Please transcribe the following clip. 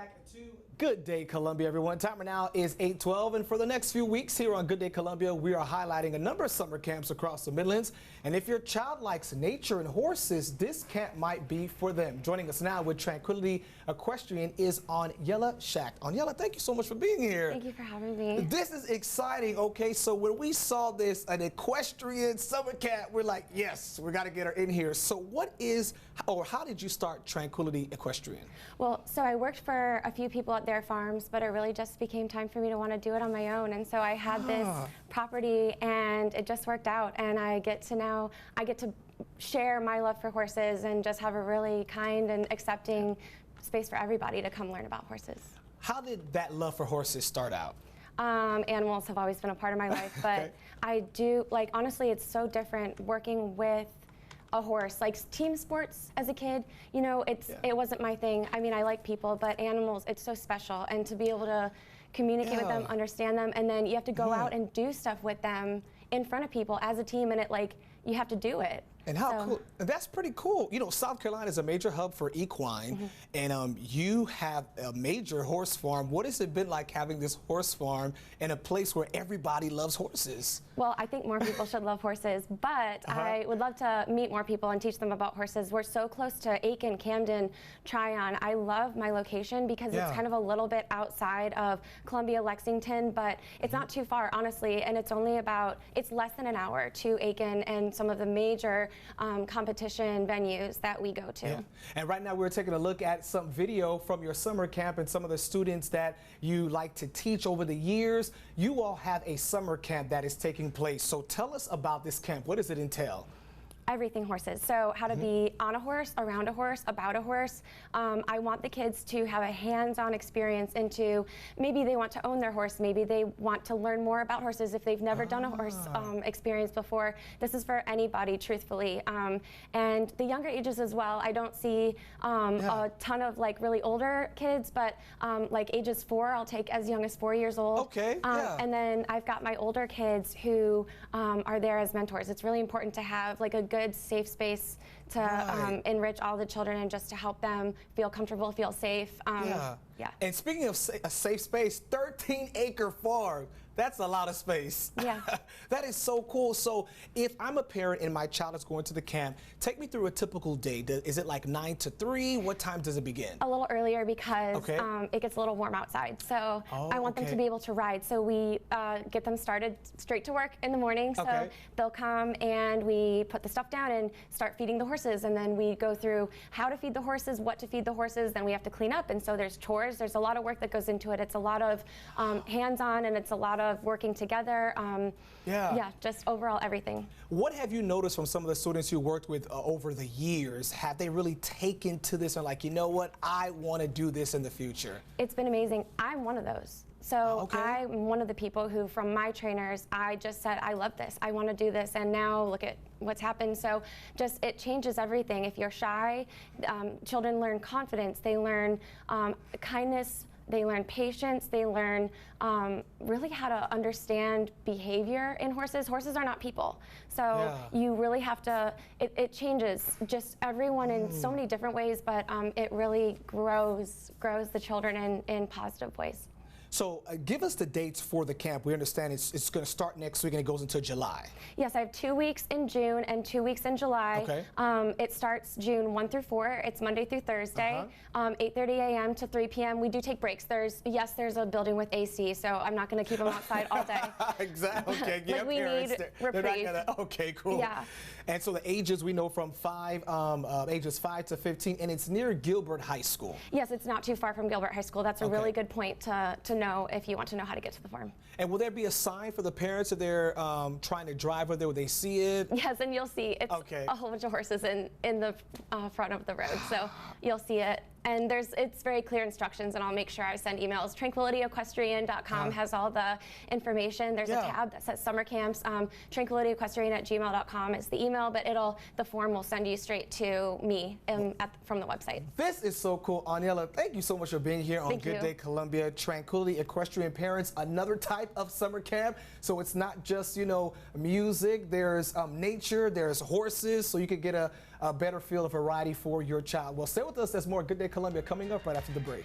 back to Good Day Columbia, everyone. Timer now is 8:12, and for the next few weeks here on Good Day Columbia, we are highlighting a number of summer camps across the Midlands. And if your child likes nature and horses, this camp might be for them. Joining us now with Tranquility Equestrian is Aneila Watson. Aneila, thank you so much for being here. Thank you for having me. This is exciting. Okay, so when we saw this, an equestrian summer camp, we're like, yes, we got to get her in here. So what is, or how did you start Tranquility Equestrian? Well, so I worked for a few people at their farms, but it really just became time for me to want to do it on my own. And so I had this property, and it just worked out. And I get to share my love for horses and just have a really kind and accepting space for everybody to come learn about horses. How did that love for horses start out? Animals have always been a part of my life, but Okay. I do, like, honestly, it's so different working with a horse. Like team sports as a kid, you know, it wasn't my thing. I mean, I like people, but animals, it's so special. And to be able to communicate with them, understand them, and then you have to go out and do stuff with them in front of people as a team, and you have to do it. And how cool, and that's pretty cool. You know, South Carolina is a major hub for equine, and you have a major horse farm. What has it been like having this horse farm in a place where everybody loves horses? Well, I think more people should love horses, but I would love to meet more people and teach them about horses. We're so close to Aiken, Camden, Tryon. I love my location because it's kind of a little bit outside of Columbia, Lexington, but it's not too far, honestly, and it's less than an hour to Aiken and some of the major competition venues that we go to. And right now we're taking a look at some video from your summer camp and some of the students that you like to teach over the years. You all have a summer camp that is taking place. So tell us about this camp. What does it entail? Everything horses. So how to be on a horse, around a horse, about a horse. I want the kids to have a hands-on experience into, maybe they want to own their horse, maybe they want to learn more about horses if they've never done a horse experience before. This is for anybody, truthfully. And the younger ages as well. I don't see a ton of like really older kids, but like ages 4, I'll take as young as 4 years old. Okay. And then I've got my older kids who are there as mentors. It's really important to have like a good safe space to enrich all the children and just to help them feel comfortable, feel safe. And speaking of a safe space, 13-acre farm. That's a lot of space. Yeah. That is so cool. So if I'm a parent and my child is going to the camp, take me through a typical day. Is it like 9 to 3? What time does it begin? A little earlier because it gets a little warm outside. So I want them to be able to ride. So we get them started straight to work in the morning. So they'll come and we put the stuff down and start feeding the horses. And then we go through how to feed the horses, what to feed the horses. Then we have to clean up. And so there's chores. There's a lot of work that goes into it. It's a lot of hands-on, and it's a lot of working together. Just overall everything. What have you noticed from some of the students you worked with over the years? Have they really taken to this and like, you know what, I want to do this in the future? It's been amazing. I'm one of those. So I'm one of the people who, from my trainers, I just said, I love this. I want to do this. And now look at what's happened. So just, it changes everything. If you're shy, children learn confidence. They learn kindness. They learn patience. They learn really how to understand behavior in horses. Horses are not people. So you really have to, it changes just everyone in so many different ways, but it really grows the children in positive ways. So give us the dates for the camp. We understand it's going to start next week and it goes into July. Yes, I have 2 weeks in June and 2 weeks in July. It starts June 1 through 4. It's Monday through Thursday, 8:30 a.m. to 3 p.m. We do take breaks. There's a building with AC, so I'm not going to keep them outside all day. Exactly. Okay. Yeah, we need reprieve. Okay, cool. Yeah. And so the ages we know from ages 5 to 15, and it's near Gilbert High School. Yes, it's not too far from Gilbert High School. That's a really good point to know if you want to know how to get to the farm. And will there be a sign for the parents if they're trying to drive over there? Will they see it? Yes, and you'll see it's a whole bunch of horses in the front of the road, so you'll see it. And it's very clear instructions, and I'll make sure I send emails. TranquilityEquestrian.com has all the information. There's a tab that says summer camps. TranquilityEquestrian@gmail.com is the email, but the form will send you straight to me from the website. This is so cool. Aneila, thank you so much for being here on Good Day Columbia. Tranquility Equestrian Parents, another type of summer camp. So it's not just, music. There's nature, there's horses, so you can get a better feel of variety for your child. Well, stay with us. There's more Good Day Columbia coming up right after the break.